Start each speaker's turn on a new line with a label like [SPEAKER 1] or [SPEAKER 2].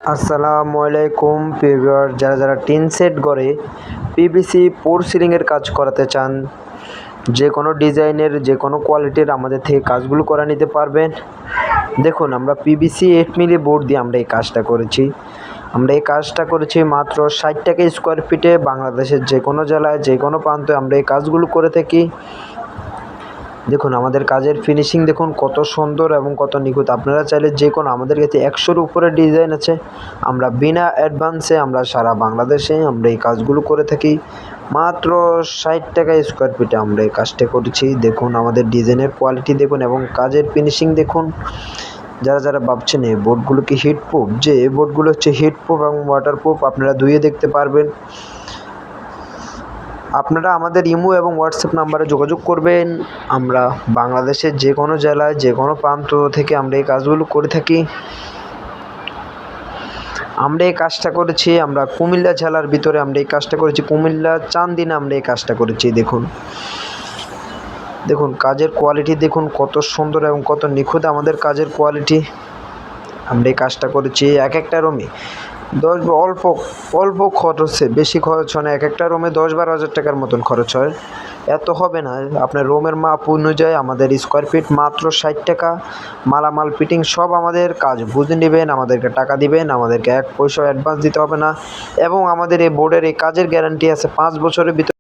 [SPEAKER 1] আসসালামু আলাইকুম ভিউয়ার, যারা টিন সেট গড়ে পিভিসি পোর সিলিংয়ের কাজ করাতে চান, যে কোনো ডিজাইনের যে কোনো কোয়ালিটির আমাদের থেকে কাজগুলো করে নিতে পারবেন। দেখুন, আমরা পিভিসি 8 মিলি বোর্ড দিয়ে আমরা এই কাজটা করেছি মাত্র 60 টাকা স্কোয়ার ফিটে। বাংলাদেশের যে কোনো জেলায় যে কোনো প্রান্তে আমরা এই কাজগুলো করে থাকি। দেখুন আমাদের কাজের ফিনিশিং দেখুন কত সুন্দর এবং কত নিখুঁত। আপনারা চাইলে যে কোনো, আমাদের কাছে 100-র উপরে ডিজাইন আছে। আমরা বিনা অ্যাডভান্সে আমরা সারা বাংলাদেশে আমরা এই কাজগুলো করে থাকি। মাত্র 60 টাকা স্কোয়ার ফিটে আমরা এই কাজটা করেছি। দেখুন আমাদের ডিজাইনের কোয়ালিটি দেখুন এবং কাজের ফিনিশিং দেখুন। যারা ভাবছেন এই বোর্ডগুলো কি হিটপ্রুফ, যে এই বোর্ডগুলো হচ্ছে হিটপ্রুফ এবং ওয়াটারপ্রুফ, আপনারা ধুয়ে দেখতে পারবেন। আপনারা আমাদের ইমো এবং হোয়াটসঅ্যাপ নাম্বারে যোগাযোগ করবেন। আমরা বাংলাদেশের যে কোনো জেলায় যে কোনো প্রান্ত থেকে আমরা এই কাজগুলো করে থাকি। আমরা এই কাজটা করেছি আমরা কুমিল্লা জেলার ভিতরে, আমরা এই কাজটা করেছি কুমিল্লা চান্দিনা আমরা এই কাজটা করেছি। দেখুন কাজের কোয়ালিটি দেখুন কত সুন্দর এবং কত নিখুঁত আমাদের কাজের কোয়ালিটি। আমরা এই কাজটা করেছি এক একটা রুমে অল্প খরচে, বেশি খরচ হয় না। এক একটা রুমে 10-12 হাজার টাকার মতন খরচ হয়, এত হবে না। আপনার রুমের মাপ অনুযায়ী আমাদের স্কোয়ার ফিট মাত্র 60 টাকা। মালামাল ফিটিং সব আমাদের কাজ বুঝে নেবেন, আমাদেরকে টাকা দিবেন, আমাদেরকে 1 পয়সাও অ্যাডভান্স দিতে হবে না। এবং আমাদের এই বোর্ডের এই কাজের গ্যারান্টি আছে 5 বছরের ভিতরে।